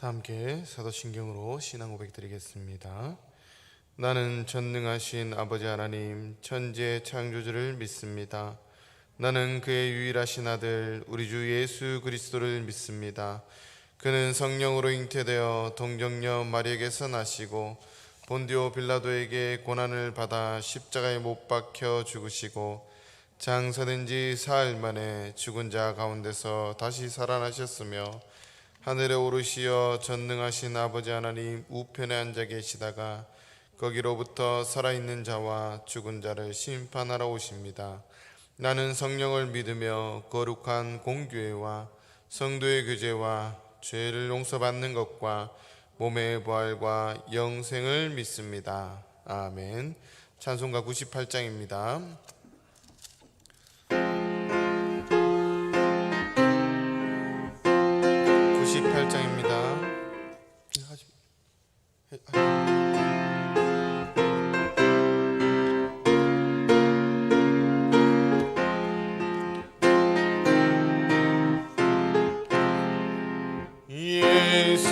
다 함께 사도신경으로 신앙 고백 드리겠습니다. 나는 전능하신 아버지 하나님 천지의 창조주를 믿습니다. 나는 그의 유일하신 아들 우리 주 예수 그리스도를 믿습니다. 그는 성령으로 잉태되어 동정녀 마리에게서 나시고 본디오 빌라도에게 고난을 받아 십자가에 못 박혀 죽으시고 장사된 지 사흘 만에 죽은 자 가운데서 다시 살아나셨으며 하늘에 오르시어 전능하신 아버지 하나님 우편에 앉아 계시다가 거기로부터 살아있는 자와 죽은 자를 심판하러 오십니다. 나는 성령을 믿으며 거룩한 공교회와 성도의 교제와 죄를 용서받는 것과 몸의 부활과 영생을 믿습니다. 아멘. 찬송가 98장입니다.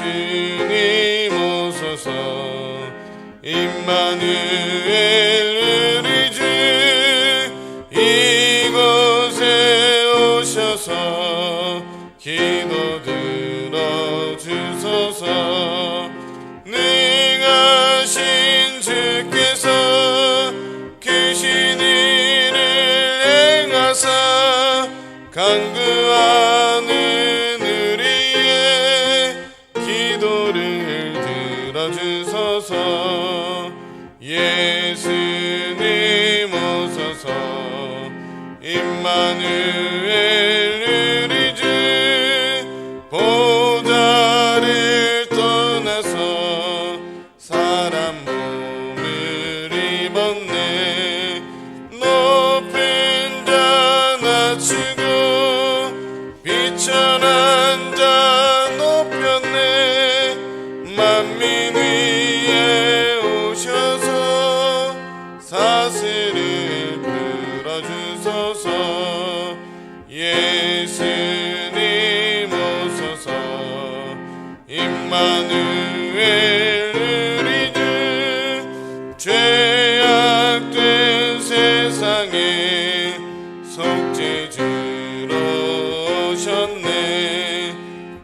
예수님 오소서 임마누엘 우리 주 이곳에 오셔서 기도 들어주소서. 능하신 주께서 크신 일을 행하사 간구하는 우리의 기도를 들어주소서. 예수님 오소서 임마누엘 우리 주 보좌를 떠나서 사람 몸을 입었네. 높은 자 낮추고 비천한 자 높였네. 만민 위에 오셔서 사슬을 풀어주소서. 예수님 오소서 임마누엘 우리 주 죄악된 세상에 속죄주로 오셨네.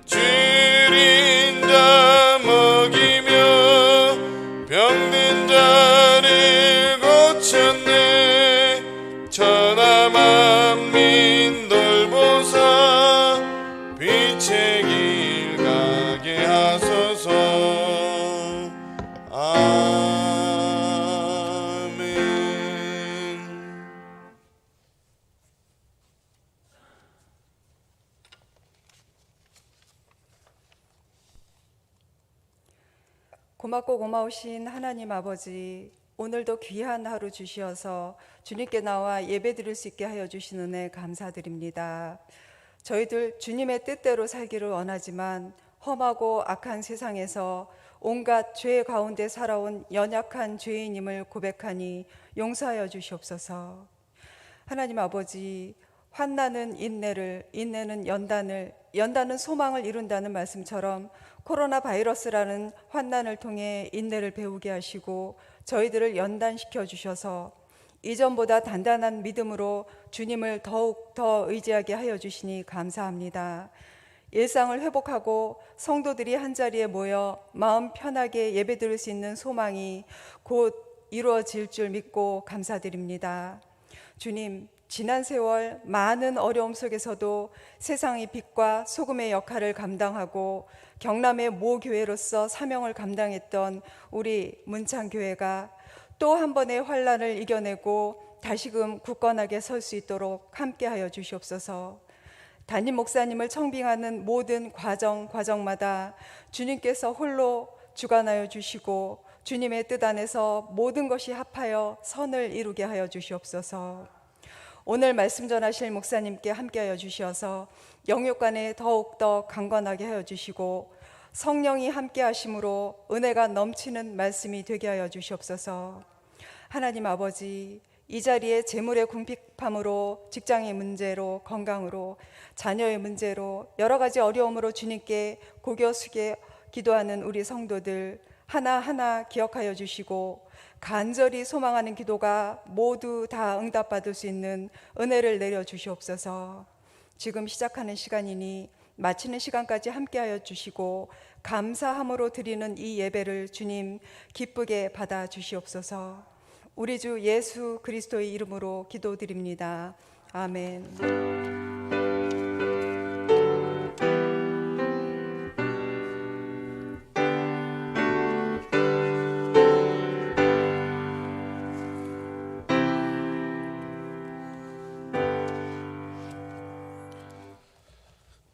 줄인 자 먹이며 병든 자를 고쳤네. 천하 만민 돌보사 빛의 길 가게 하소서. 아멘. 고맙고 고마우신 하나님 아버지, 오늘도 귀한 하루 주시어서 주님께 나와 예배드릴 수 있게 하여 주신 은혜 감사드립니다. 저희들 주님의 뜻대로 살기를 원하지만 험하고 악한 세상에서 온갖 죄 가운데 살아온 연약한 죄인임을 고백하니 용서하여 주시옵소서. 하나님 아버지, 환난은 인내를, 인내는 연단을, 연단은 소망을 이룬다는 말씀처럼 코로나 바이러스라는 환난을 통해 인내를 배우게 하시고 저희들을 연단시켜 주셔서 이전보다 단단한 믿음으로 주님을 더욱 더 의지하게 하여 주시니 감사합니다. 일상을 회복하고 성도들이 한자리에 모여 마음 편하게 예배드릴 수 있는 소망이 곧 이루어질 줄 믿고 감사드립니다. 주님, 지난 세월 많은 어려움 속에서도 세상의 빛과 소금의 역할을 감당하고 경남의 모교회로서 사명을 감당했던 우리 문창교회가 또 한 번의 환난을 이겨내고 다시금 굳건하게 설 수 있도록 함께하여 주시옵소서. 담임 목사님을 청빙하는 모든 과정마다 주님께서 홀로 주관하여 주시고 주님의 뜻 안에서 모든 것이 합하여 선을 이루게 하여 주시옵소서. 오늘 말씀 전하실 목사님께 함께하여 주셔서 영육간에 더욱더 강건하게 하여 주시고 성령이 함께하심으로 은혜가 넘치는 말씀이 되게 하여 주시옵소서. 하나님 아버지, 이 자리에 재물의 궁핍함으로, 직장의 문제로, 건강으로, 자녀의 문제로, 여러 가지 어려움으로 주님께 고개 숙여 기도하는 우리 성도들 하나하나 기억하여 주시고 간절히 소망하는 기도가 모두 다 응답받을 수 있는 은혜를 내려 주시옵소서. 지금 시작하는 시간이니 마치는 시간까지 함께하여 주시고 감사함으로 드리는 이 예배를 주님 기쁘게 받아 주시옵소서. 우리 주 예수 그리스도의 이름으로 기도드립니다. 아멘.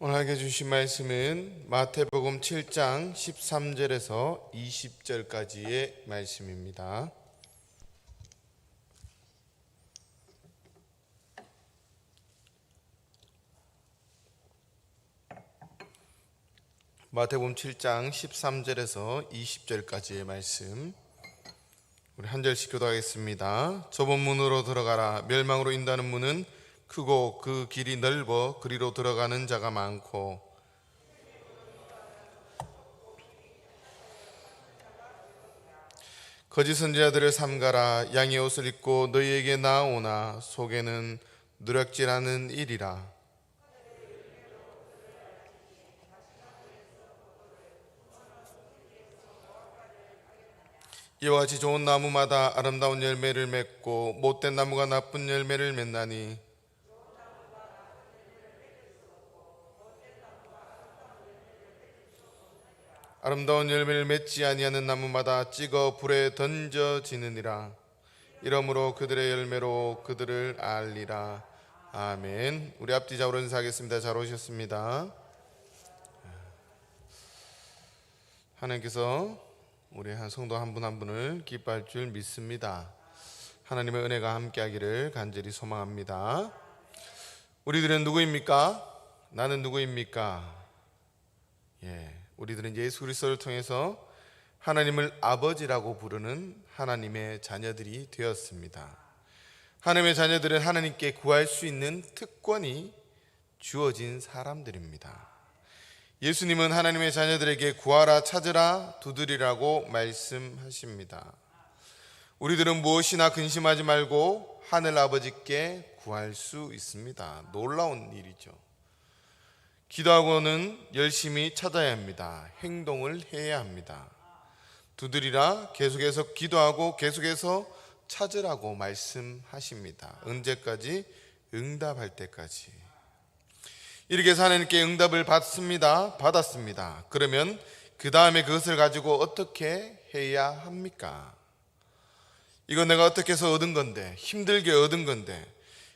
오늘 하게 주신 말씀은 마태복음 7장 13절에서 20절까지의 말씀입니다. 마태복음 7장 13절에서 20절까지의 말씀, 우리 한 절씩 교도하겠습니다. 좁은 문으로 들어가라. 멸망으로 인도하는 문은 크고 그 길이 넓어 그리로 들어가는 자가 많고 거짓 선지자들을 삼가라. 양의 옷을 입고 너희에게 나오나 속에는 누락질하는 일이라. 이와 같이 좋은 나무마다 아름다운 열매를 맺고 못된 나무가 나쁜 열매를 맺나니 아름다운 열매를 맺지 아니하는 나무마다 찍어 불에 던져지느니라. 이러므로 그들의 열매로 그들을 알리라. 아멘. 우리 앞뒤 좌우로 인사하겠습니다. 잘 오셨습니다. 하나님께서 우리 한 성도 한 분 한 분을 기뻐할 줄 믿습니다. 하나님의 은혜가 함께하기를 간절히 소망합니다. 우리들은 누구입니까? 나는 누구입니까? 우리들은 예수 그리스도를 통해서 하나님을 아버지라고 부르는 하나님의 자녀들이 되었습니다. 하나님의 자녀들은 하나님께 구할 수 있는 특권이 주어진 사람들입니다. 예수님은 하나님의 자녀들에게 구하라, 찾으라, 두드리라고 말씀하십니다. 우리들은 무엇이나 근심하지 말고 하늘 아버지께 구할 수 있습니다. 놀라운 일이죠. 기도하고는 열심히 찾아야 합니다. 행동을 해야 합니다. 두드리라, 계속해서 기도하고 계속해서 찾으라고 말씀하십니다. 언제까지? 응답할 때까지. 이렇게 해서 하나님께 응답을 받았습니다. 그러면 그 다음에 그것을 가지고 어떻게 해야 합니까? 이거 내가 어떻게 해서 얻은 건데, 힘들게 얻은 건데,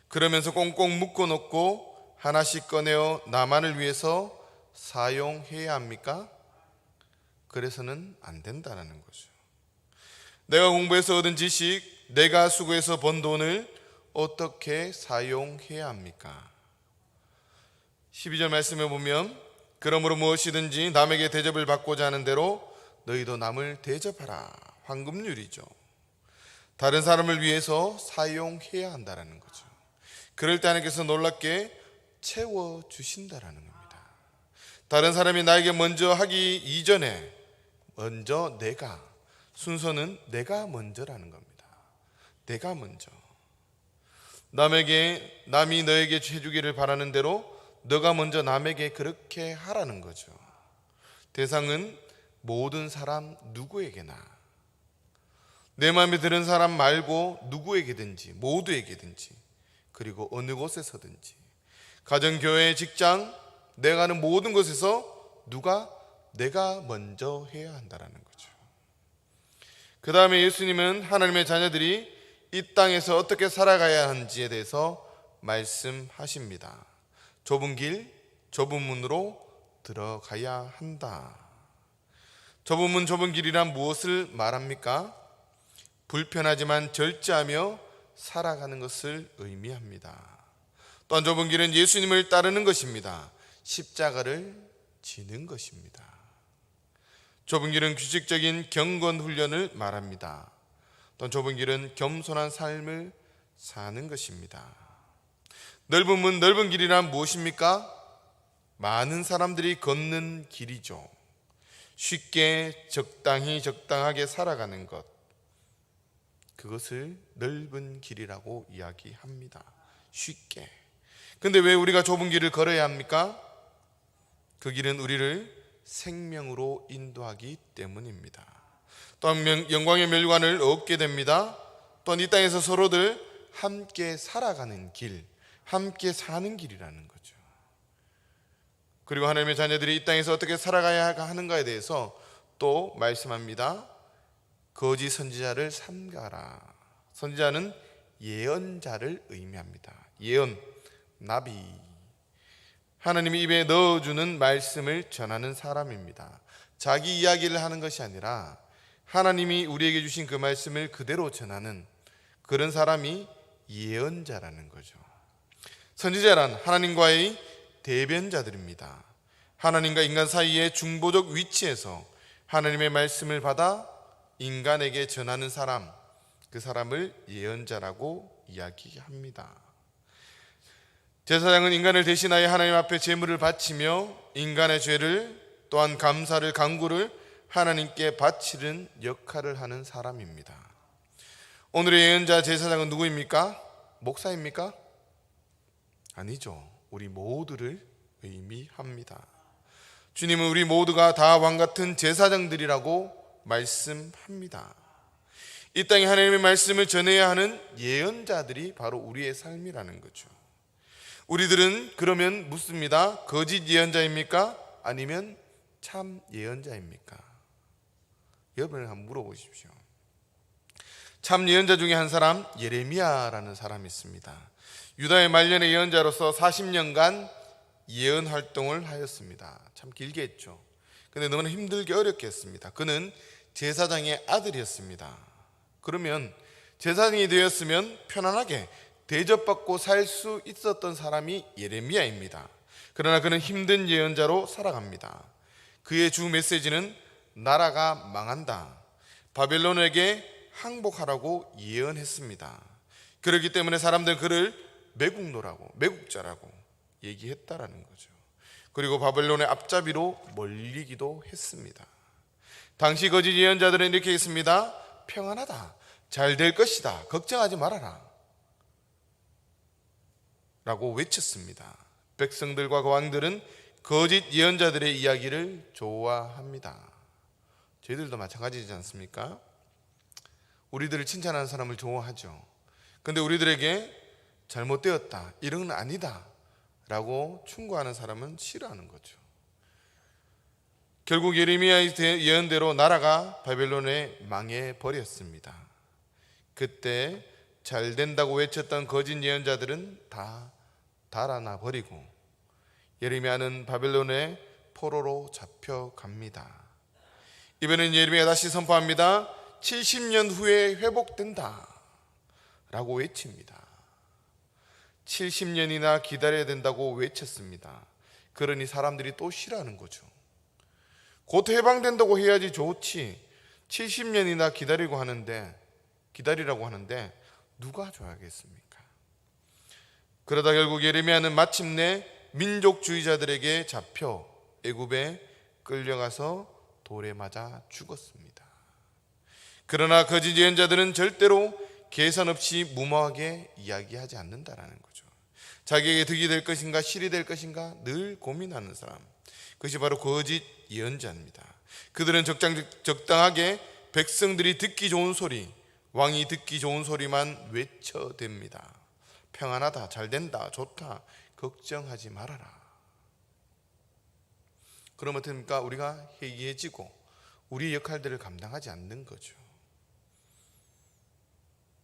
그러면서 꽁꽁 묶어놓고 하나씩 꺼내어 나만을 위해서 사용해야 합니까? 그래서는 안 된다는 거죠. 내가 공부해서 얻은 지식, 내가 수고해서 번 돈을 어떻게 사용해야 합니까? 12절 말씀에 보면 그러므로 무엇이든지 남에게 대접을 받고자 하는 대로 너희도 남을 대접하라. 황금률이죠. 다른 사람을 위해서 사용해야 한다는 거죠. 그럴 때 하나님께서 놀랍게 채워주신다는 겁니다. 다른 사람이 나에게 먼저 하기 이전에 먼저 내가, 순서는 내가 먼저라는 겁니다. 내가 먼저. 남이 너에게 해주기를 바라는 대로 너가 먼저 남에게 그렇게 하라는 거죠. 대상은 모든 사람 누구에게나, 내 마음에 드는 사람 말고 누구에게든지, 모두에게든지, 그리고 어느 곳에서든지, 가정, 교회, 직장, 내가 하는 모든 곳에서 내가 먼저 해야 한다는 거죠. 그 다음에 예수님은 하나님의 자녀들이 이 땅에서 어떻게 살아가야 하는지에 대해서 말씀하십니다. 좁은 길, 좁은 문으로 들어가야 한다. 좁은 문, 좁은 길이란 무엇을 말합니까? 불편하지만 절제하며 살아가는 것을 의미합니다. 또한 좁은 길은 예수님을 따르는 것입니다. 십자가를 지는 것입니다. 좁은 길은 규칙적인 경건 훈련을 말합니다. 또한 좁은 길은 겸손한 삶을 사는 것입니다. 넓은 문, 넓은 길이란 무엇입니까? 많은 사람들이 걷는 길이죠. 쉽게 적당하게 살아가는 것, 그것을 넓은 길이라고 이야기합니다. 쉽게. 근데 왜 우리가 좁은 길을 걸어야 합니까? 그 길은 우리를 생명으로 인도하기 때문입니다. 또한 영광의 멸관을 얻게 됩니다. 또한 이 땅에서 서로들 함께 살아가는 길, 함께 사는 길이라는 거죠. 그리고 하나님의 자녀들이 이 땅에서 어떻게 살아가야 하는가에 대해서 또 말씀합니다. 거짓 선지자를 삼가라. 선지자는 예언자를 의미합니다. 예언, 나비, 하나님이 입에 넣어주는 말씀을 전하는 사람입니다. 자기 이야기를 하는 것이 아니라 하나님이 우리에게 주신 그 말씀을 그대로 전하는 그런 사람이 예언자라는 거죠. 선지자란 하나님과의 대변자들입니다. 하나님과 인간 사이의 중보적 위치에서 하나님의 말씀을 받아 인간에게 전하는 사람, 그 사람을 예언자라고 이야기합니다. 제사장은 인간을 대신하여 하나님 앞에 제물을 바치며 인간의 죄를 또한 감사를 간구를 하나님께 바치는 역할을 하는 사람입니다. 오늘의 예언자 제사장은 누구입니까? 목사입니까? 아니죠. 우리 모두를 의미합니다. 주님은 우리 모두가 다 왕같은 제사장들이라고 말씀합니다. 이 땅에 하나님의 말씀을 전해야 하는 예언자들이 바로 우리의 삶이라는 거죠. 우리들은 그러면 묻습니다. 거짓 예언자입니까? 아니면 참 예언자입니까? 여러분을 한번 물어보십시오. 참 예언자 중에 한 사람, 예레미야라는 사람이 있습니다. 유다의 말년의 예언자로서 40년간 예언 활동을 하였습니다. 참 길게 했죠. 근데 너무나 힘들게 어렵게 했습니다. 그는 제사장의 아들이었습니다. 그러면 제사장이 되었으면 편안하게 대접받고 살 수 있었던 사람이 예레미야입니다. 그러나 그는 힘든 예언자로 살아갑니다. 그의 주 메시지는 나라가 망한다, 바벨론에게 항복하라고 예언했습니다. 그렇기 때문에 사람들은 그를 매국노라고, 매국자라고 얘기했다라는 거죠. 그리고 바벨론의 앞잡이로 몰리기도 했습니다. 당시 거짓 예언자들은 이렇게 했습니다. 평안하다, 잘 될 것이다, 걱정하지 말아라 라고 외쳤습니다. 백성들과 그 왕들은 거짓 예언자들의 이야기를 좋아합니다. 저희들도 마찬가지지 않습니까? 우리들을 칭찬하는 사람을 좋아하죠. 근데 우리들에게 잘못되었다, 이런 건 아니다 라고 충고하는 사람은 싫어하는 거죠. 결국 예레미야의 예언대로 나라가 바벨론에 망해버렸습니다. 그때 잘 된다고 외쳤던 거짓 예언자들은 다 달아나 버리고 예레미야는 바벨론의 포로로 잡혀갑니다. 이번엔 예레미야가 다시 선포합니다. 70년 후에 회복된다 라고 외칩니다. 70년이나 기다려야 된다고 외쳤습니다. 그러니 사람들이 또 싫어하는 거죠. 곧 해방된다고 해야지 좋지, 70년이나 기다리라고 하는데 누가 좋아하겠습니까? 그러다 결국 예레미야는 마침내 민족주의자들에게 잡혀 애굽에 끌려가서 돌에 맞아 죽었습니다. 그러나 거짓 예언자들은 절대로 계산 없이 무모하게 이야기하지 않는다라는 거죠. 자기에게 득이 될 것인가 실이 될 것인가 늘 고민하는 사람, 그것이 바로 거짓 예언자입니다. 그들은 적당하게 백성들이 듣기 좋은 소리, 왕이 듣기 좋은 소리만 외쳐댑니다. 평안하다, 잘 된다, 좋다, 걱정하지 말아라. 그러면 어떻습니까? 우리가 해이해지고 우리의 역할들을 감당하지 않는 거죠.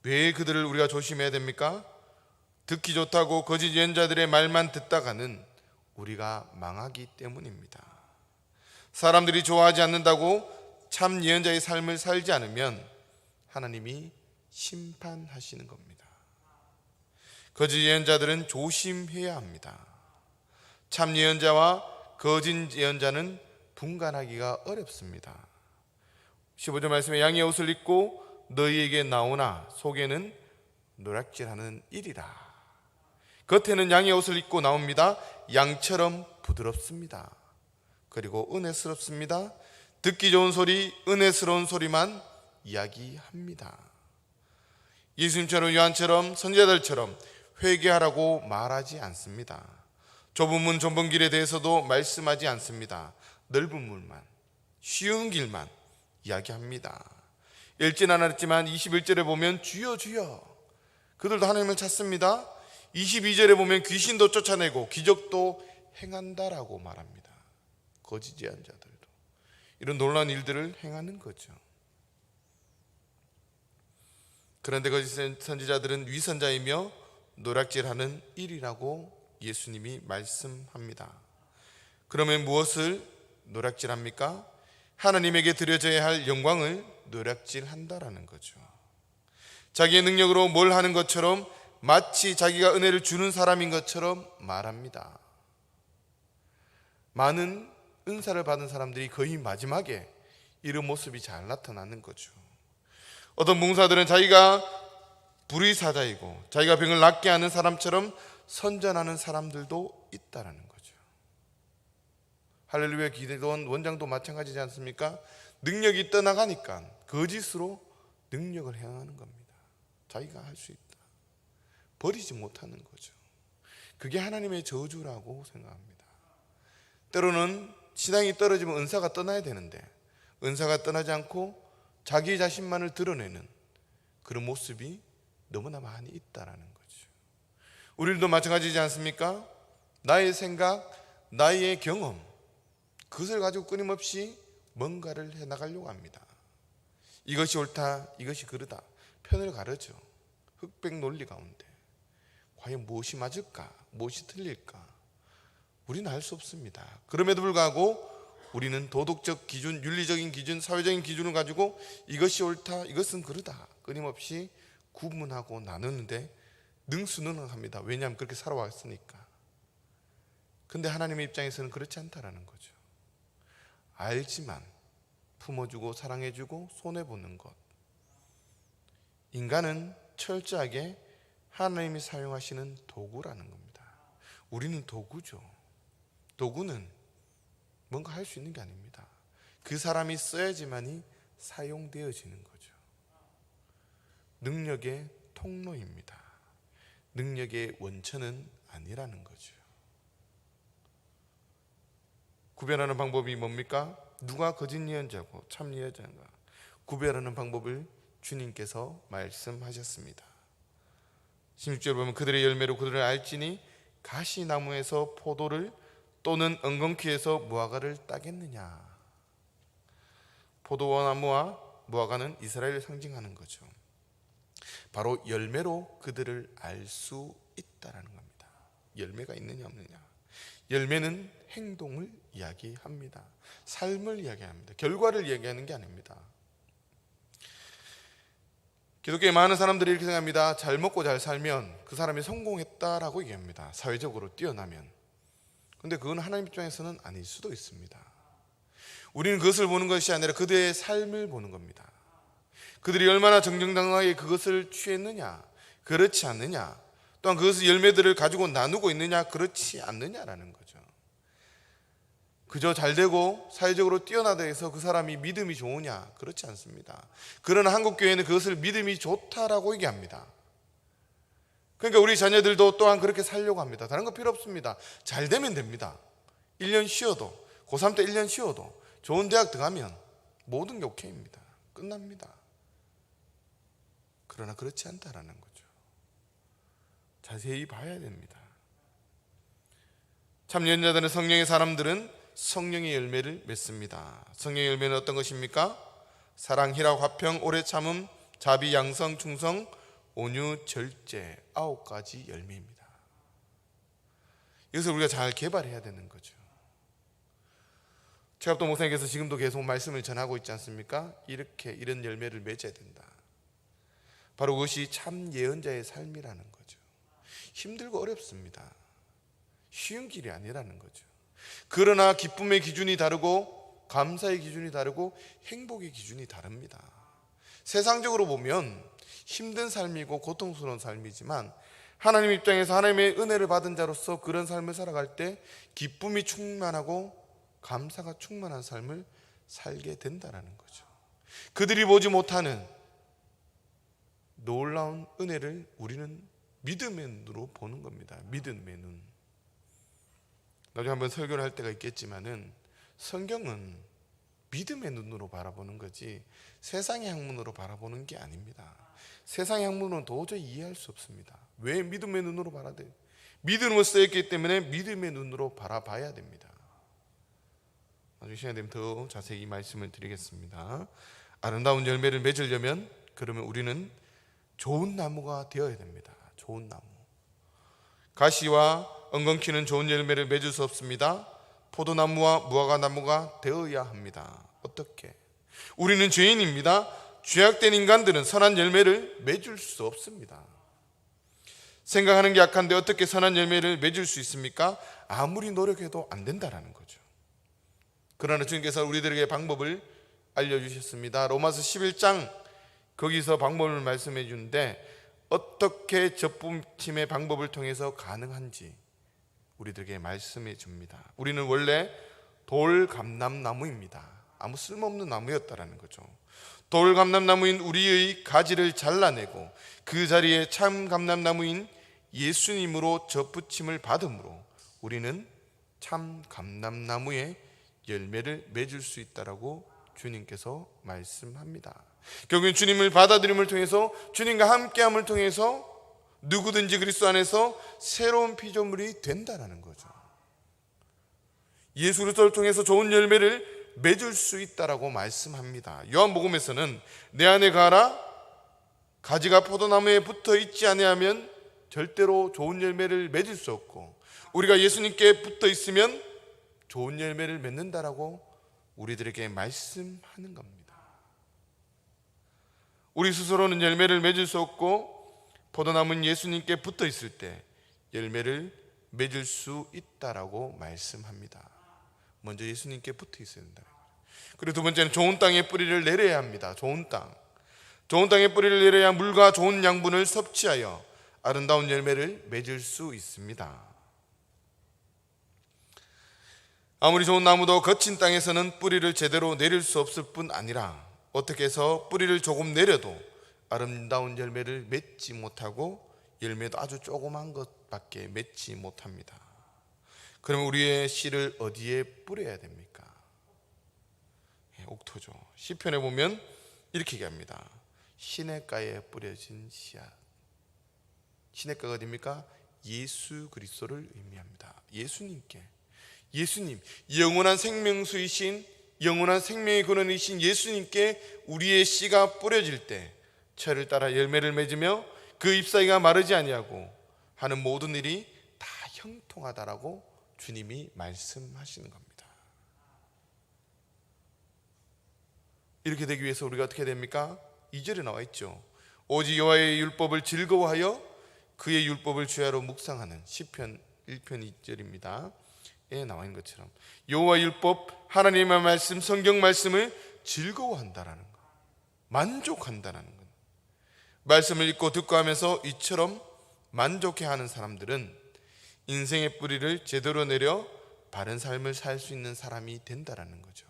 왜 그들을 우리가 조심해야 됩니까? 듣기 좋다고 거짓 예언자들의 말만 듣다가는 우리가 망하기 때문입니다. 사람들이 좋아하지 않는다고 참 예언자의 삶을 살지 않으면 하나님이 심판하시는 겁니다. 거짓 예언자들은 조심해야 합니다. 참 예언자와 거짓 예언자는 분간하기가 어렵습니다. 15절 말씀에 양의 옷을 입고 너희에게 나오나 속에는 노략질하는 일이라. 겉에는 양의 옷을 입고 나옵니다. 양처럼 부드럽습니다. 그리고 은혜스럽습니다. 듣기 좋은 소리, 은혜스러운 소리만 이야기합니다. 예수님처럼 요한처럼 선지자들처럼 회개하라고 말하지 않습니다. 좁은 문 좁은 길에 대해서도 말씀하지 않습니다. 넓은 문만, 쉬운 길만 이야기합니다. 읽진 않았지만 21절에 보면 주여 주여, 그들도 하나님을 찾습니다. 22절에 보면 귀신도 쫓아내고 기적도 행한다라고 말합니다. 거짓 예언자들도 이런 놀라운 일들을 행하는 거죠. 그런데 거짓 선지자들은 위선자이며 노략질하는 일이라고 예수님이 말씀합니다. 그러면 무엇을 노략질합니까? 하나님에게 드려져야 할 영광을 노략질한다라는 거죠. 자기의 능력으로 뭘 하는 것처럼, 마치 자기가 은혜를 주는 사람인 것처럼 말합니다. 많은 은사를 받은 사람들이 거의 마지막에 이런 모습이 잘 나타나는 거죠. 어떤 봉사들은 자기가 불의사자이고 자기가 병을 낫게 하는 사람처럼 선전하는 사람들도 있다라는 거죠. 할렐루야 기도원 원장도 마찬가지지 않습니까? 능력이 떠나가니까 거짓으로 능력을 행하는 겁니다. 자기가 할 수 있다, 버리지 못하는 거죠. 그게 하나님의 저주라고 생각합니다. 때로는 신앙이 떨어지면 은사가 떠나야 되는데 은사가 떠나지 않고 자기 자신만을 드러내는 그런 모습이 너무나 많이 있다라는 거죠. 우리도 마찬가지지 않습니까? 나의 생각, 나의 경험, 그것을 가지고 끊임없이 뭔가를 해나가려고 합니다. 이것이 옳다, 이것이 그르다, 편을 가르죠. 흑백 논리 가운데 과연 무엇이 맞을까, 무엇이 틀릴까, 우리는 알 수 없습니다. 그럼에도 불구하고 우리는 도덕적 기준, 윤리적인 기준, 사회적인 기준을 가지고 이것이 옳다, 이것은 그르다 끊임없이 구분하고 나누는데 능수능란합니다. 왜냐하면 그렇게 살아왔으니까. 근데 하나님의 입장에서는 그렇지 않다라는 거죠. 알지만 품어주고 사랑해주고 손해보는 것, 인간은 철저하게 하나님이 사용하시는 도구라는 겁니다. 우리는 도구죠. 도구는 뭔가 할 수 있는 게 아닙니다. 그 사람이 써야지만이 사용되어지는 거죠. 능력의 통로입니다. 능력의 원천은 아니라는 거죠. 구별하는 방법이 뭡니까? 누가 거짓 예언자고 참 예언자인가 구별하는 방법을 주님께서 말씀하셨습니다. 16절 보면 그들의 열매로 그들을 알지니 가시나무에서 포도를 또는 엉겅퀴에서 무화과를 따겠느냐. 포도나무와 무화과는 이스라엘을 상징하는 거죠. 바로 열매로 그들을 알 수 있다라는 겁니다. 열매가 있느냐 없느냐. 열매는 행동을 이야기합니다. 삶을 이야기합니다. 결과를 이야기하는 게 아닙니다. 기독교에 많은 사람들이 이렇게 생각합니다. 잘 먹고 잘 살면 그 사람이 성공했다라고 얘기합니다. 사회적으로 뛰어나면. 그런데 그건 하나님 입장에서는 아닐 수도 있습니다. 우리는 그것을 보는 것이 아니라 그들의 삶을 보는 겁니다. 그들이 얼마나 정정당당하게 그것을 취했느냐, 그렇지 않느냐, 또한 그것의 열매들을 가지고 나누고 있느냐, 그렇지 않느냐라는 거죠. 그저 잘되고 사회적으로 뛰어나다 해서 그 사람이 믿음이 좋으냐, 그렇지 않습니다. 그러나 한국교회는 그것을 믿음이 좋다라고 얘기합니다. 그러니까 우리 자녀들도 또한 그렇게 살려고 합니다. 다른 거 필요 없습니다. 잘 되면 됩니다. 1년 쉬어도, 고3 때 1년 쉬어도 좋은 대학 들어가면 모든 게 오케이입니다. 끝납니다. 그러나 그렇지 않다라는 거죠. 자세히 봐야 됩니다. 참 예언자들은 성령의 사람들은 성령의 열매를 맺습니다. 성령의 열매는 어떤 것입니까? 사랑, 희락, 화평, 오래 참음, 자비, 양성, 충성, 온유, 절제, 9가지 열매입니다. 이것을 우리가 잘 개발해야 되는 거죠. 최갑도 목사님께서 지금도 계속 말씀을 전하고 있지 않습니까? 이런 열매를 맺어야 된다. 바로 그것이 참 예언자의 삶이라는 거죠. 힘들고 어렵습니다. 쉬운 길이 아니라는 거죠. 그러나 기쁨의 기준이 다르고 감사의 기준이 다르고 행복의 기준이 다릅니다. 세상적으로 보면 힘든 삶이고 고통스러운 삶이지만 하나님 입장에서 하나님의 은혜를 받은 자로서 그런 삶을 살아갈 때 기쁨이 충만하고 감사가 충만한 삶을 살게 된다는 거죠. 그들이 보지 못하는 놀라운 은혜를 우리는 믿음의 눈으로 보는 겁니다. 믿음의 눈. 나중에 한번 설교를 할 때가 있겠지만은 성경은 믿음의 눈으로 바라보는 거지 세상의 학문으로 바라보는 게 아닙니다. 세상의 학문은 도저히 이해할 수 없습니다. 왜 믿음의 눈으로 봐야 돼요? 믿음으로 쓰였기 때문에 믿음의 눈으로 바라봐야 됩니다. 나중에 시간 되면 더 자세히 말씀을 드리겠습니다. 아름다운 열매를 맺으려면 그러면 우리는 좋은 나무가 되어야 됩니다. 좋은 나무. 가시와 엉겅퀴는 좋은 열매를 맺을 수 없습니다. 포도나무와 무화과나무가 되어야 합니다. 어떻게? 우리는 죄인입니다. 죄악된 인간들은 선한 열매를 맺을 수 없습니다. 생각하는 게 약한데 어떻게 선한 열매를 맺을 수 있습니까? 아무리 노력해도 안 된다라는 거죠. 그러나 주님께서 우리들에게 방법을 알려주셨습니다. 로마서 11장 거기서 방법을 말씀해 주는데 어떻게 접붙임의 방법을 통해서 가능한지 우리들에게 말씀해 줍니다. 우리는 원래 돌감람나무입니다. 아무 쓸모없는 나무였다라는 거죠. 돌감람나무인 우리의 가지를 잘라내고 그 자리에 참 감람나무인 예수님으로 접붙임을 받음으로 우리는 참 감람나무의 열매를 맺을 수 있다라고 주님께서 말씀합니다. 결국엔 주님을 받아들임을 통해서 주님과 함께함을 통해서 누구든지 그리스도 안에서 새로운 피조물이 된다는 거죠. 예수 그리스도를 통해서 좋은 열매를 맺을 수 있다라고 말씀합니다. 요한복음에서는 내 안에 가라 가지가 포도나무에 붙어 있지 아니하면 절대로 좋은 열매를 맺을 수 없고 우리가 예수님께 붙어 있으면 좋은 열매를 맺는다라고 우리들에게 말씀하는 겁니다. 우리 스스로는 열매를 맺을 수 없고 포도나무는 예수님께 붙어 있을 때 열매를 맺을 수 있다라고 말씀합니다. 먼저 예수님께 붙어 있어야 된다. 그리고 두 번째는 좋은 땅에 뿌리를 내려야 합니다. 좋은 땅에 뿌리를 내려야 물과 좋은 양분을 섭취하여 아름다운 열매를 맺을 수 있습니다. 아무리 좋은 나무도 거친 땅에서는 뿌리를 제대로 내릴 수 없을 뿐 아니라 어떻게 해서 뿌리를 조금 내려도 아름다운 열매를 맺지 못하고 열매도 아주 조그만 것밖에 맺지 못합니다. 그러면 우리의 씨를 어디에 뿌려야 됩니까? 옥토죠. 시편에 보면 이렇게 얘기합니다. 시냇가에 뿌려진 씨앗. 시냇가가 어디입니까? 예수 그리스도를 의미합니다. 예수님, 영원한 생명수이신 영원한 생명의 근원이신 예수님께 우리의 씨가 뿌려질 때 철을 따라 열매를 맺으며 그 잎사귀가 마르지 아니하고 하는 모든 일이 다 형통하다라고 주님이 말씀하시는 겁니다. 이렇게 되기 위해서 우리가 어떻게 됩니까? 2절에 나와 있죠. 오직 여호와의 율법을 즐거워하여 그의 율법을 주야로 묵상하는 시편 1편 2절입니다. 에 나와 있는 것처럼 여호와 율법 하나님의 말씀 성경 말씀을 즐거워한다라는 것, 만족한다라는 것. 말씀을 읽고 듣고 하면서 이처럼 만족해하는 사람들은 인생의 뿌리를 제대로 내려 바른 삶을 살 수 있는 사람이 된다라는 거죠.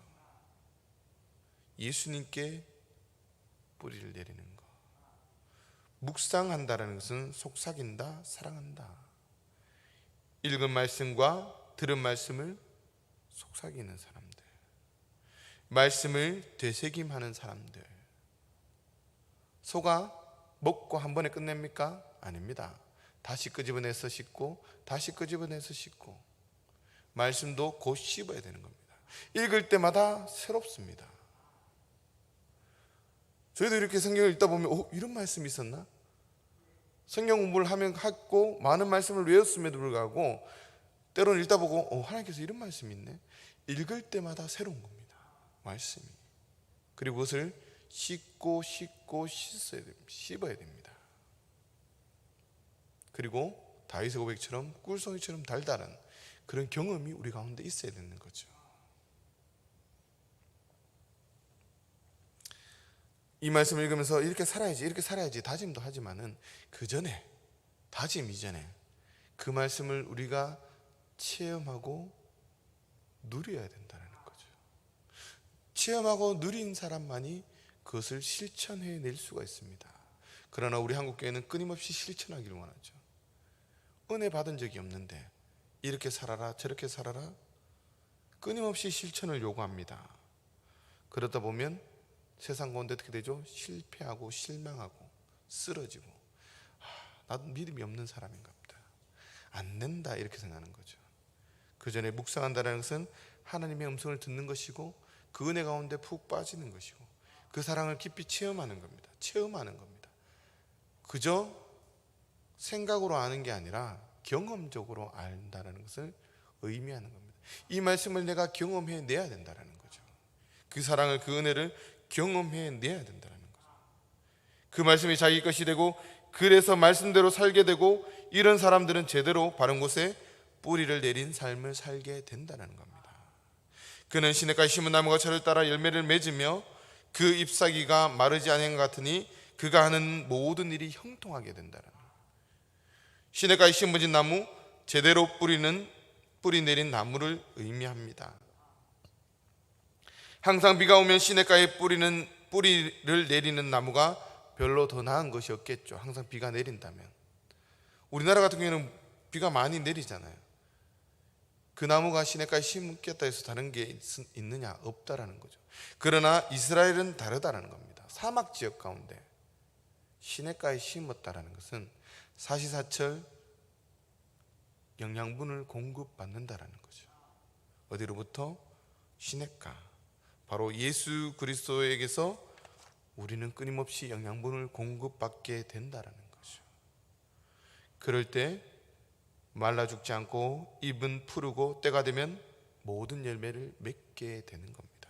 예수님께 뿌리를 내리는 것. 묵상한다라는 것은 속삭인다, 사랑한다. 읽은 말씀과 들은 말씀을 속삭이는 사람들, 말씀을 되새김하는 사람들. 소가 먹고 한 번에 끝냅니까? 아닙니다. 다시 끄집어내서 씻고 다시 끄집어내서 씻고 말씀도 곧 씹어야 되는 겁니다. 읽을 때마다 새롭습니다. 저희도 이렇게 성경을 읽다 보면 이런 말씀이 있었나? 성경 공부를 하고 많은 말씀을 외웠음에도 불구하고 때로는 읽다 보고 하나님께서 이런 말씀이 있네. 읽을 때마다 새로운 겁니다. 말씀이. 그리고 그것을 씹고 씹어야 됩니다. 그리고 다윗의 고백처럼 꿀송이처럼 달달한 그런 경험이 우리 가운데 있어야 되는 거죠. 이 말씀을 읽으면서 이렇게 살아야지 다짐도 하지만은 그 전에, 다짐 이전에 그 말씀을 우리가 체험하고 누려야 된다는 거죠. 체험하고 누린 사람만이 그것을 실천해낼 수가 있습니다. 그러나 우리 한국교회는 끊임없이 실천하기를 원하죠. 은혜 받은 적이 없는데 이렇게 살아라 저렇게 살아라 끊임없이 실천을 요구합니다. 그러다 보면 세상 가운데 어떻게 되죠? 실패하고 실망하고 쓰러지고 나도 믿음이 없는 사람인가 보다, 안 된다, 이렇게 생각하는 거죠. 그 전에 묵상한다는 것은 하나님의 음성을 듣는 것이고 그 은혜 가운데 푹 빠지는 것이고 그 사랑을 깊이 체험하는 겁니다. 체험하는 겁니다. 그저 생각으로 아는 게 아니라 경험적으로 안다는 것을 의미하는 겁니다. 이 말씀을 내가 경험해내야 된다는 거죠. 그 사랑을, 그 은혜를 경험해내야 된다는 거죠. 그 말씀이 자기 것이 되고 그래서 말씀대로 살게 되고 이런 사람들은 제대로 바른 곳에 뿌리를 내린 삶을 살게 된다는 겁니다. 그는 시냇가에 심은 나무가 철을 따라 열매를 맺으며 그 잎사귀가 마르지 않은 것 같으니 그가 하는 모든 일이 형통하게 된다는 거예요. 시냇가에 심어진 나무, 제대로 뿌리 내린 나무를 의미합니다. 항상 비가 오면 시냇가에 뿌리를 내리는 나무가 별로 더 나은 것이 없겠죠. 항상 비가 내린다면. 우리나라 같은 경우에는 비가 많이 내리잖아요. 그 나무가 시냇가에 심겠다 해서 다른 게 있느냐? 없다라는 거죠. 그러나 이스라엘은 다르다라는 겁니다. 사막 지역 가운데 시냇가에 심었다라는 것은 사시사철 영양분을 공급받는다라는 거죠. 어디로부터? 시냇가. 바로 예수 그리스도에게서 우리는 끊임없이 영양분을 공급받게 된다라는 거죠. 그럴 때 말라 죽지 않고 잎은 푸르고 때가 되면 모든 열매를 맺게 되는 겁니다.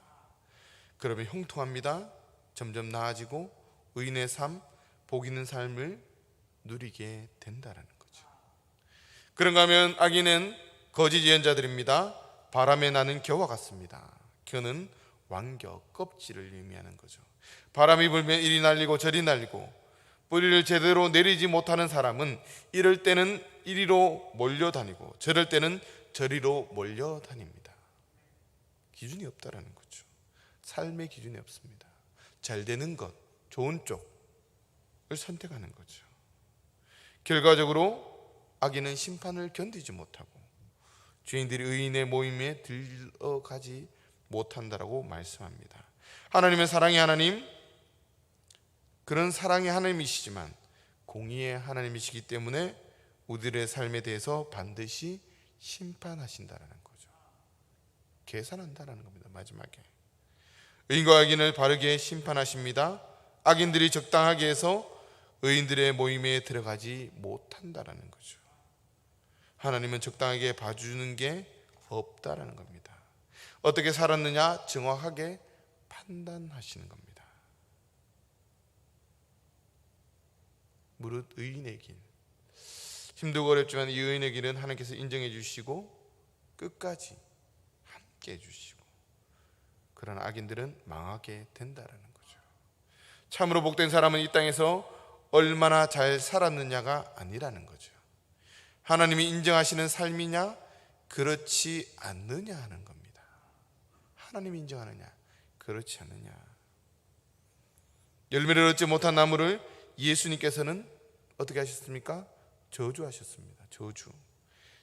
그러면 형통합니다. 점점 나아지고 의인의 삶, 복 있는 삶을 누리게 된다라는 거죠. 그런가 하면 악인은 거짓 예언자들입니다. 바람에 나는 겨와 같습니다. 겨는 왕겨, 껍질을 의미하는 거죠. 바람이 불면 이리 날리고 저리 날리고 뿌리를 제대로 내리지 못하는 사람은 이럴 때는 이리로 몰려다니고 저럴 때는 저리로 몰려다닙니다. 기준이 없다라는 거죠. 삶의 기준이 없습니다. 잘 되는 것, 좋은 쪽을 선택하는 거죠. 결과적으로 악인은 심판을 견디지 못하고 죄인들이 의인의 모임에 들어가지 못한다라고 말씀합니다. 하나님은 사랑의 하나님, 그런 사랑의 하나님이시지만 공의의 하나님이시기 때문에 우리들의 삶에 대해서 반드시 심판하신다라는 거죠. 계산한다라는 겁니다. 마지막에 의인과 악인을 바르게 심판하십니다. 악인들이 적당하게 해서 의인들의 모임에 들어가지 못한다라는 거죠. 하나님은 적당하게 봐주는 게 없다라는 겁니다. 어떻게 살았느냐 정확하게 판단하시는 겁니다. 무릇 의인의 길, 힘들고 어렵지만 이 의인의 길은 하나님께서 인정해 주시고 끝까지 함께 해 주시고, 그러나 악인들은 망하게 된다라는 거죠. 참으로 복된 사람은 이 땅에서 얼마나 잘 살았느냐가 아니라는 거죠. 하나님이 인정하시는 삶이냐 그렇지 않느냐 하는 겁니다. 하나님이 인정하느냐 그렇지 않느냐. 열매를 얻지 못한 나무를 예수님께서는 어떻게 하셨습니까? 저주하셨습니다. 저주.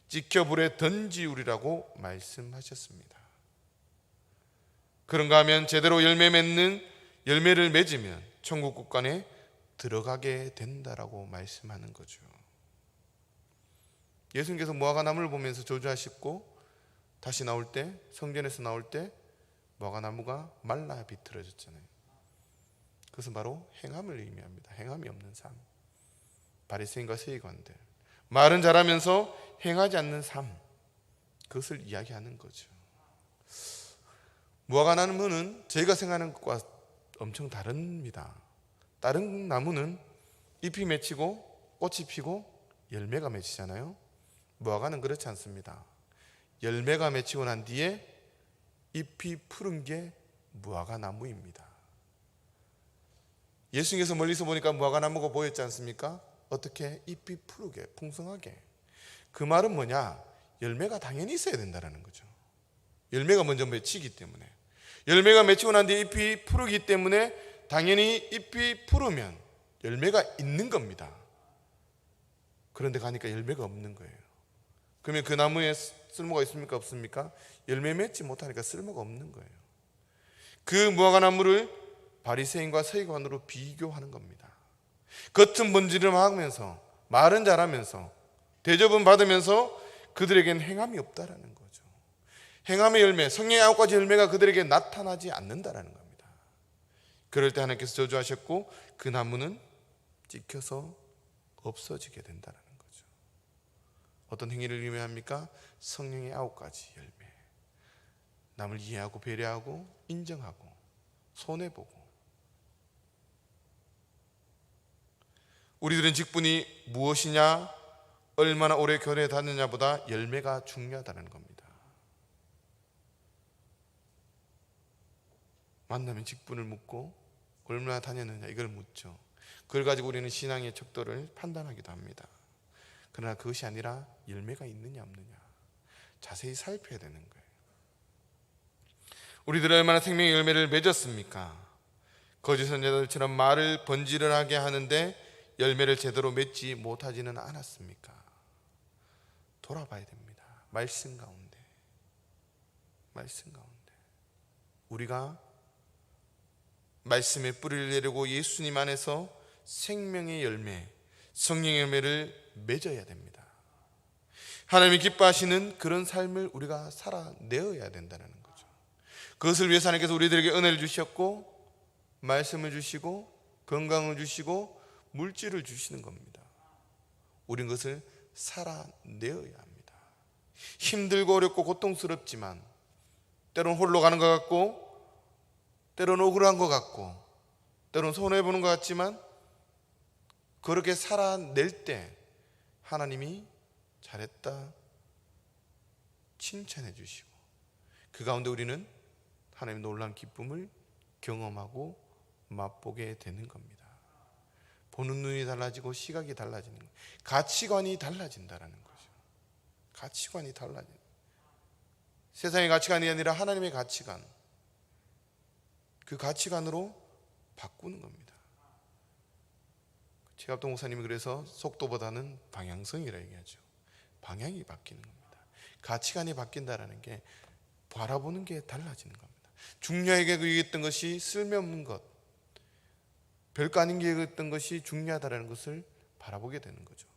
지켜 불에 던지우리라고 말씀하셨습니다. 그런가 하면 제대로 열매를 맺으면 천국 국간에 들어가게 된다라고 말씀하는 거죠. 예수님께서 무화과나무를 보면서 저주하셨고 다시 나올 때, 성전에서 나올 때 무화과나무가 말라 비틀어졌잖아요. 그것은 바로 행함을 의미합니다. 행함이 없는 삶. 바리새인과 세리관들, 말은 잘하면서 행하지 않는 삶, 그것을 이야기하는 거죠. 무화과나무는 저희가 생각하는 것과 엄청 다릅니다. 다른 나무는 잎이 맺히고 꽃이 피고 열매가 맺히잖아요. 무화과는 그렇지 않습니다. 열매가 맺히고 난 뒤에 잎이 푸른 게 무화과나무입니다. 예수님께서 멀리서 보니까 무화과나무가 보였지 않습니까? 어떻게? 잎이 푸르게 풍성하게. 그 말은 뭐냐? 열매가 당연히 있어야 된다는 거죠. 열매가 먼저 맺히기 때문에. 열매가 맺히고 난 뒤에 잎이 푸르기 때문에 당연히 잎이 푸르면 열매가 있는 겁니다. 그런데 가니까 열매가 없는 거예요. 그러면 그 나무에 쓸모가 있습니까? 없습니까? 열매 맺지 못하니까 쓸모가 없는 거예요. 그 무화과 나무를 바리새인과 서기관으로 비교하는 겁니다. 겉은 번지름하면서 말은 잘하면서 대접은 받으면서 그들에겐 행함이 없다라는 거죠. 행함의 열매, 성령의 9가지 열매가 그들에게 나타나지 않는다라는 겁니다. 그럴 때 하나님께서 저주하셨고 그 나무는 찍혀서 없어지게 된다는 거죠. 어떤 행위를 의미합니까? 성령의 9가지 열매. 남을 이해하고 배려하고 인정하고 손해보고. 우리들은 직분이 무엇이냐, 얼마나 오래 교회에 다녔느냐보다 열매가 중요하다는 겁니다. 만나면 직분을 묻고 얼마나 다녔느냐 이걸 묻죠. 그걸 가지고 우리는 신앙의 척도를 판단하기도 합니다. 그러나 그것이 아니라 열매가 있느냐 없느냐 자세히 살펴야 되는 거예요. 우리들은 얼마나 생명의 열매를 맺었습니까? 거짓 선지자들처럼 말을 번지르하게 하는데 열매를 제대로 맺지 못하지는 않았습니까? 돌아봐야 됩니다. 말씀 가운데 우리가 말씀의 뿌리를 내리고 예수님 안에서 생명의 열매, 성령의 열매를 맺어야 됩니다. 하나님이 기뻐하시는 그런 삶을 우리가 살아내어야 된다는 거죠. 그것을 위해서 하나님께서 우리들에게 은혜를 주셨고 말씀을 주시고 건강을 주시고 물질을 주시는 겁니다. 우린 그것을 살아내어야 합니다. 힘들고 어렵고 고통스럽지만 때로는 홀로 가는 것 같고 때로는 억울한 것 같고 때로는 손해보는 것 같지만 그렇게 살아낼 때 하나님이 잘했다 칭찬해 주시고 그 가운데 우리는 하나님의 놀라운 기쁨을 경험하고 맛보게 되는 겁니다. 보는 눈이 달라지고 시각이 달라지는 거예요. 가치관이 달라진다는 거죠. 가치관이 달라지는 거예요. 세상의 가치관이 아니라 하나님의 가치관, 그 가치관으로 바꾸는 겁니다. 최갑동 목사님이 그래서 속도보다는 방향성이라 얘기하죠. 방향이 바뀌는 겁니다. 가치관이 바뀐다는 게 바라보는 게 달라지는 겁니다. 중요하게 여겼던 것이 쓸모없는 것, 별거 아닌 게 여겼던 것이 중요하다는 것을 바라보게 되는 거죠.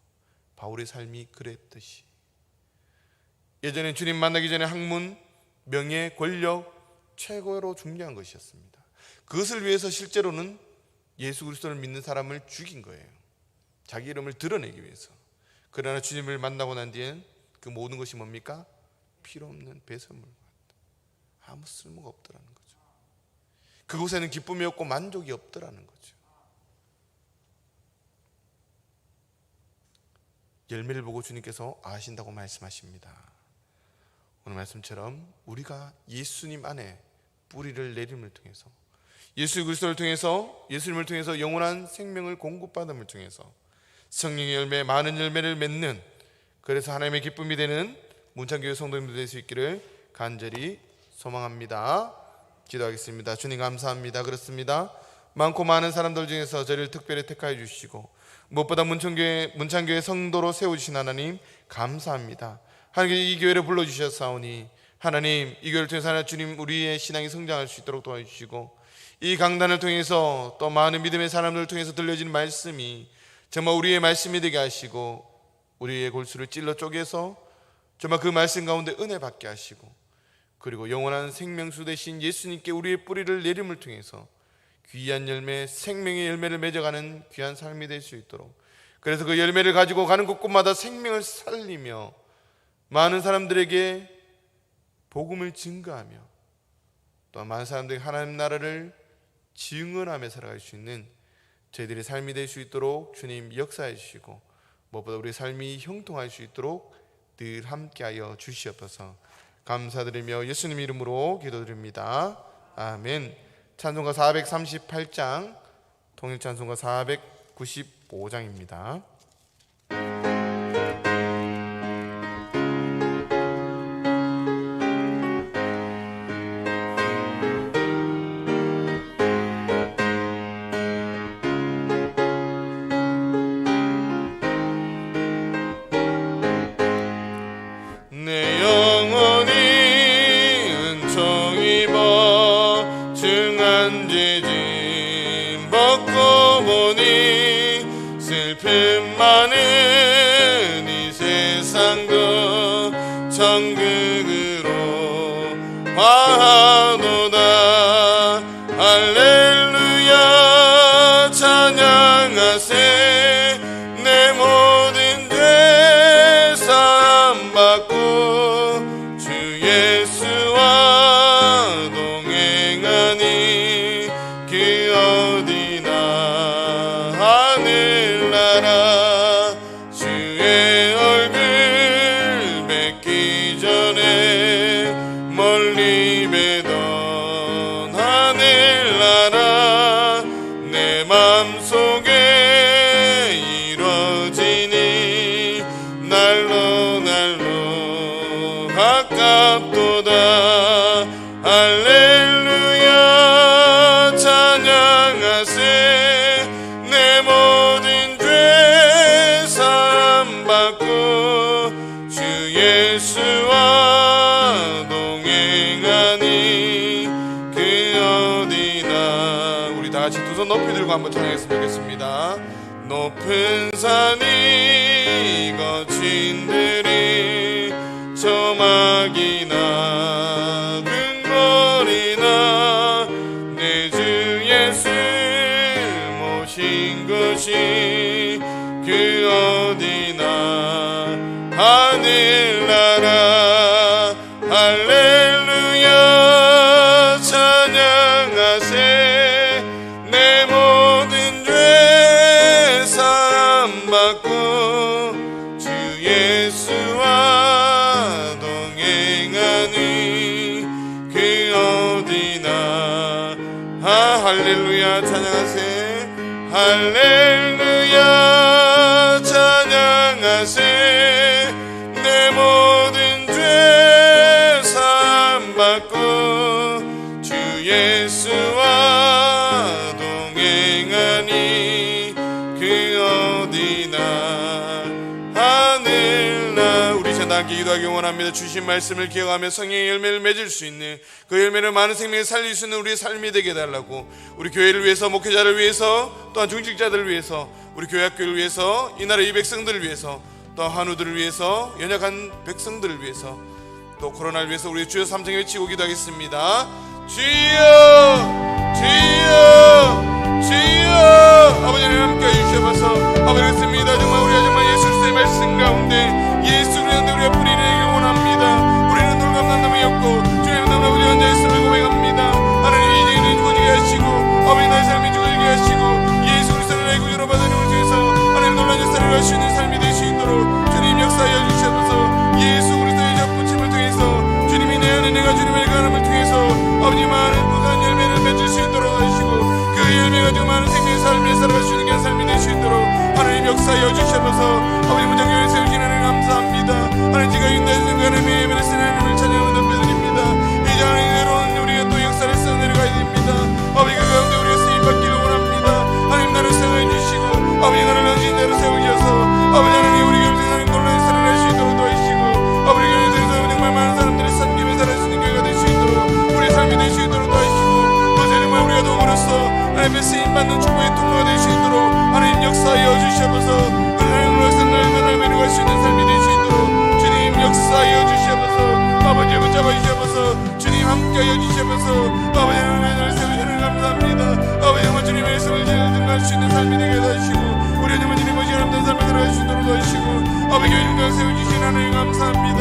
바울의 삶이 그랬듯이 예전에 주님 만나기 전에 학문, 명예, 권력 최고로 중요한 것이었습니다. 그것을 위해서 실제로는 예수 그리스도를 믿는 사람을 죽인 거예요. 자기 이름을 드러내기 위해서. 그러나 주님을 만나고 난 뒤엔 그 모든 것이 뭡니까? 필요 없는 배설물 같다. 아무 쓸모가 없더라는 거죠. 그곳에는 기쁨이 없고 만족이 없더라는 거죠. 열매를 보고 주님께서 아신다고 말씀하십니다. 오늘 말씀처럼 우리가 예수님 안에 뿌리를 내림을 통해서 예수 그리스도를 통해서 예수님을 통해서 영원한 생명을 공급받음을 통해서 성령의 열매, 많은 열매를 맺는, 그래서 하나님의 기쁨이 되는 문창교회 성도님들 될 수 있기를 간절히 소망합니다. 기도하겠습니다. 주님 감사합니다. 그렇습니다. 많고 많은 사람들 중에서 저를 특별히 택하여 주시고 무엇보다 문창교회 성도로 세워주신 하나님 감사합니다. 하나님 이 교회를 불러주셨사오니 하나님 이 교회를 통해서 하나님 주님 우리의 신앙이 성장할 수 있도록 도와주시고 이 강단을 통해서 또 많은 믿음의 사람들을 통해서 들려지는 말씀이 정말 우리의 말씀이 되게 하시고 우리의 골수를 찔러 쪼개서 정말 그 말씀 가운데 은혜 받게 하시고 그리고 영원한 생명수 되신 예수님께 우리의 뿌리를 내림을 통해서 귀한 열매, 생명의 열매를 맺어가는 귀한 삶이 될 수 있도록, 그래서 그 열매를 가지고 가는 곳곳마다 생명을 살리며 많은 사람들에게 복음을 증거하며 또 많은 사람들에게 하나님 나라를 증언하며 살아갈 수 있는 저희들의 삶이 될 수 있도록 주님 역사해 주시고 무엇보다 우리의 삶이 형통할 수 있도록 늘 함께하여 주시옵소서. 감사드리며 예수님 이름으로 기도드립니다. 아멘. 찬송가 438장, 통일찬송가 495장입니다. 슬픔 많은 이 세상도 천국으로 화하노다. 할렐루야 찬양하세. 내 모든 죄 사함 받고 주 예수와 동행하니 그 어디나 하늘나라. 주의 얼굴 뵙기 전에 멀리 뵈던 하늘나라. 내 맘속에 이루어지니 날로 날로 가깝도다. 할렐루야 찬양하세. 내 모든 죄 사함 받고 주 예수와 동행하니 그 어디나. 우리 다 같이 두 손 높이 들고 한번 찬양했으면 좋겠습니다. 높은 산이 거친 들이 저막이나 근거리나 내 주 예수 모신 곳이 그 어디나 하늘나라. 할렐루야 찬양하세. 내 모든 죄 사함 받고 주 예수와 동행하니 그 어디나. 할렐루야 찬양하세. 할렐루야 찬양하세. 내 모든 죄 사함 받고 주 예수와 동행하니 그 어디나 하늘나. 우리 전다 함께 기도하기 원합니다. 주신 말씀을 기억하며 성령의 열매를 맺을 수 있는 그 열매를 많은 생명에 살릴 수 있는 우리의 삶이 되게 해달라고, 우리 교회를 위해서, 목회자를 위해서, 또한 중직자들을 위해서, 우리 교회 학교를 위해서, 이 나라의 백성들을 위해서, 또 한우들을 위해서, 연약한 백성들을 위해서, 또 코로나를 위해서 우리 주여 삼성 외치고 기도하겠습니다. 주여 주여 주여. 아버지를 함께 해주셔서 아버지 그렇습니다. 정말 우리가 정말 예수 그리스도의 말씀 가운데 예수 그리스도 우리가 뿌리내기 원합니다. 우리는 돌감난 놈이 없고 주님 남 아버지 혼자 있음을 고백합니다. 하나님 이제는 죽어지게 하시고 아버지 나의 삶이 죽어지게 하시고 예수 그리스도를 내 구주로 받는 우리 중에서 하나님 놀라운 역사를 할 수 있는 삶이 되시도록 주님 역사하여 주셔서 예수 그리스도의 접붙임을 통해서 주님이 내 안에 내가 주님의 가람을 통해서 아버지 많은 부산 열매를 맺을 수 있도록 하시고 그 열매가 좀 많은 생명의 삶에 살아갈 수 있는 게 삶이 되시도록 하나님 역사하여 주셔서 아버지 무장교회 세우신 하나님 감사합니다. 하나님 제가 인도해서 하나님의 예배를 쓰는 하나님을 찬양하는 덤벼드립니다. 이제 하나님대로는 우리가 또 역사를 써 내려가야 됩니다. 아버지 그 가운데 우리가 쓰임받기를 원합니다. 하나님 나를 세워해 주시고 아버지 나를 당신 대로 세우셔서 아버지 하나님 우리 교회에서 하나님 놀라운 살아날 수 있도록 도와주시고 아버지 교회에서 정말 많은 사람들이 섬김에 살아갈 수 있는 교회가 될 수 있도록 우리 삶이 될 수 있도록 도와주시고 어제 정말 우리가 도움으로써 하나님의 쓰임받는 축복의 통로가 될 수 있도록 하나님 역사하여 주시옵소서. 하나님 하나님의 이루어갈 수 있는 삶이 될 수 있도록 주님 역사하여 주시옵소서. 아버지 붙잡아 주시옵소서. 주님 함께하여 주시옵소서. 아버지 하나님의 나를 세우시는 감사합니다. 아버지 정말 주님의 말씀을 증거할 수 있는 삶이 되게 해주시고 우리 정말 주님 오시 하나님의 삶을 살아갈 수 있도록 도와주시고 아버지 교회 중간 세워주신 하나님 감사합니다.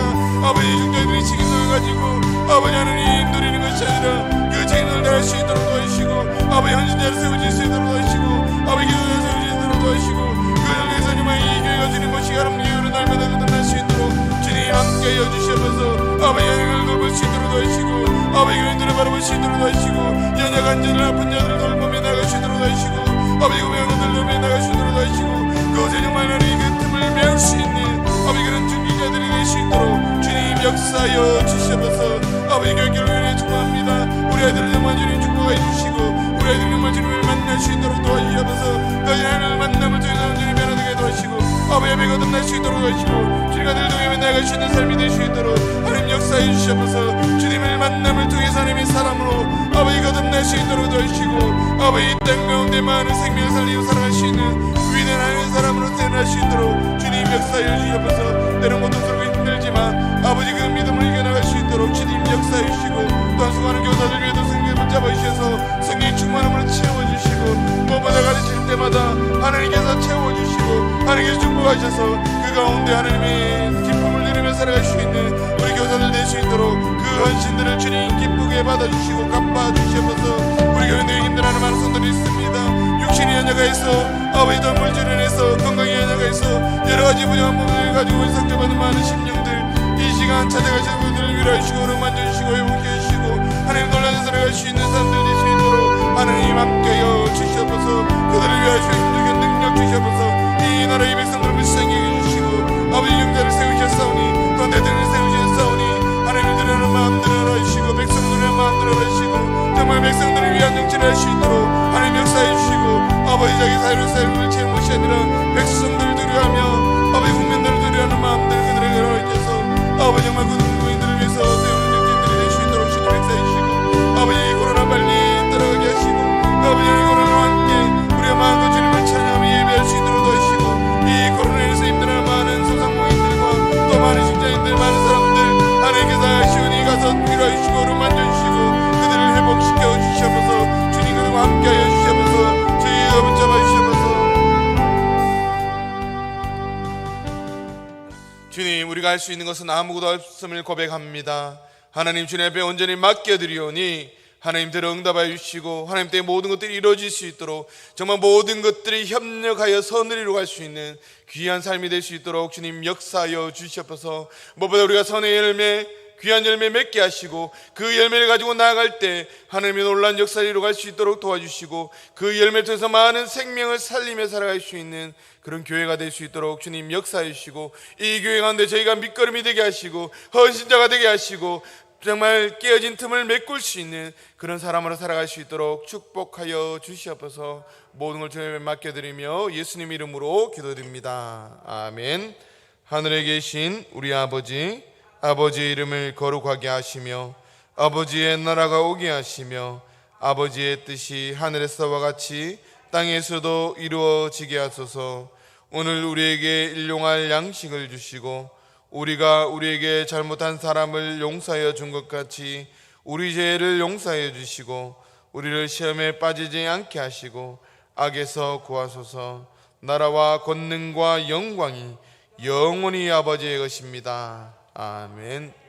아버지 중간들이 책임을 가지고 아버지 하나님 누리는 것이 아니라 그 책임을 다할 수 있도록 도와주시고 아버지 헌신자를 세워질 수 있도록 도와주시고 아버지 교회를 세워질 수 있도록 도와주시고 그를 위해서 정말 이 교회가 주님 모시기 하나님 교회로 날마다 거듭날 수 있도록 주님 함께하여 주시옵소서. 아버지 하나님을 돌볼 수 있도록 도와주시고 아버지 교인들을 바라볼 수 있도록 도와주시고 연약한 자들 아픈 자들을 돌보며 나갈 수 있도록 도와주시고 아버지 고병원들 돌보며 나갈 수 있도록 도와주시고 그것에 정말 하나님 그 틈을 메울 수 있는 아버지 그런 중기자들이 될 수 있도록 주님 역사하여 주시옵소서. 아버지 교회를 위해 축복합니다. 우리 아이들을 정말 주님 축복해 주시고 우리 아이들이 정말 주님을 만날 수 있도록 도와주시옵소서. 그 하나님을 만남을 통해서 주님 변화되게 도와주시고 아버지 예배 거듭날 수 있도록 도와주시고 주님과 늘 동행하며 나아갈 수 있는 삶이 될 수 있도록 하나님 역사해 주시옵소서. 주님을 만남을 통해서 하나님의 사람으로 아버지 거듭날 수 있도록 도와주시고 아버지 이 땅 가운데 많은 생명을 살리고 살아갈 수 있는 위대한 하나님의 사람으로 수 있도록 주님 역사해 주시옵소서. 때론 고통스럽고 힘들지만 아버지 그 믿음을 이겨나갈 수 있도록 주님 역사해 주시고, 또한 수많은 교사들 위에도 성령 붙잡아 주셔서 성령 충만함으로 채워주시고, 무엇보다 가르칠 때마다 하나님께서 채워주시고 하나님께서 축복하셔서 그 가운데 하나님의 기쁨을 누리며 살아갈 수 있는 우리 교사들 될 수 있도록 그 헌신들을 주님 기쁘게 받아주시고 갚아주시옵소서. 우리 교회 내에 힘들어하는 많은 성도들이 있습니다. 육신이 연약하 있어 아버지 동물질을 해서 건강이 연약하 있어 여러가지 부정한 몸을 가지고 상처받는 많은 심령들, 이 시간 찾아가시는 분들을 위로해 주시고 만져 주시고 회복해 주시고 하나님 놀라는 살아갈 수 있는 사람들 될 수 있도록 하나님 함께하여 주시옵소서. 그들을 위하여 주의 힘들게 능력 주시옵소서. 이 나라의 백성들을 불쌍히 해주시고 아버지 영자를 세우셨사오니 또 대통령을 세우셨사오니 하나님을 드리는 마음들을 알아주시고 백성들의 마음들을 알아주시고 정말 백성들을 위한 정치를 할 수 있도록 하나님 역사해 주시고, 아버지 자기 사회로 삶을 채우는 것이 아니라 백성들을 두려워하며 아버지 국민들을 두려워하는 마음들 그들을 열어주셔서 아버지 정말 그 국민들을 위해서 세우는 정치인들이 될 수 있도록 주님 역사해 주시고, 아버지 이 코로나 빨리 떠나가게 하시고 아버지 이 코로나와 함께 우리가 마음껏 주님을 찬양하며 예배할 수 있도록 도와주시고, 이 코로나에서 힘들어하는 많은 소상공인들과 또 많은 직장인들 많은 사람들 하나님께서 시온이 가서 위로해 주시고 만져주시고 그들을 회복시켜 주시옵소서. 주님 그들과 함께하여 주시옵소서. 주의 붙잡아 주시옵소서. 주님, 우리가 할 수 있는 것은 아무것도 없음을 고백합니다. 하나님 주님 앞에 온전히 맡겨드리오니 하나님들 응답하여 주시고 하나님 때문에 모든 것들이 이루어질 수 있도록 정말 모든 것들이 협력하여 선을 이루어갈 수 있는 귀한 삶이 될 수 있도록 주님 역사하여 주시옵소서. 무엇보다 우리가 선의 열매 귀한 열매 맺게 하시고 그 열매를 가지고 나아갈 때 하나님의 놀라운 역사를 이루어갈 수 있도록 도와주시고 그 열매를 통해서 많은 생명을 살리며 살아갈 수 있는 그런 교회가 될 수 있도록 주님 역사해 주시고, 이 교회 가운데 저희가 밑거름이 되게 하시고 헌신자가 되게 하시고 정말 깨어진 틈을 메꿀 수 있는 그런 사람으로 살아갈 수 있도록 축복하여 주시옵소서. 모든 걸 주님께 맡겨드리며 예수님 이름으로 기도드립니다. 아멘. 하늘에 계신 우리 아버지, 아버지의 이름을 거룩하게 하시며 아버지의 나라가 오게 하시며 아버지의 뜻이 하늘에서와 같이 땅에서도 이루어지게 하소서. 오늘 우리에게 일용할 양식을 주시고 우리가 우리에게 잘못한 사람을 용서하여 준 것 같이 우리 죄를 용서하여 주시고 우리를 시험에 빠지지 않게 하시고 악에서 구하소서. 나라와 권능과 영광이 영원히 아버지의 것입니다. 아멘.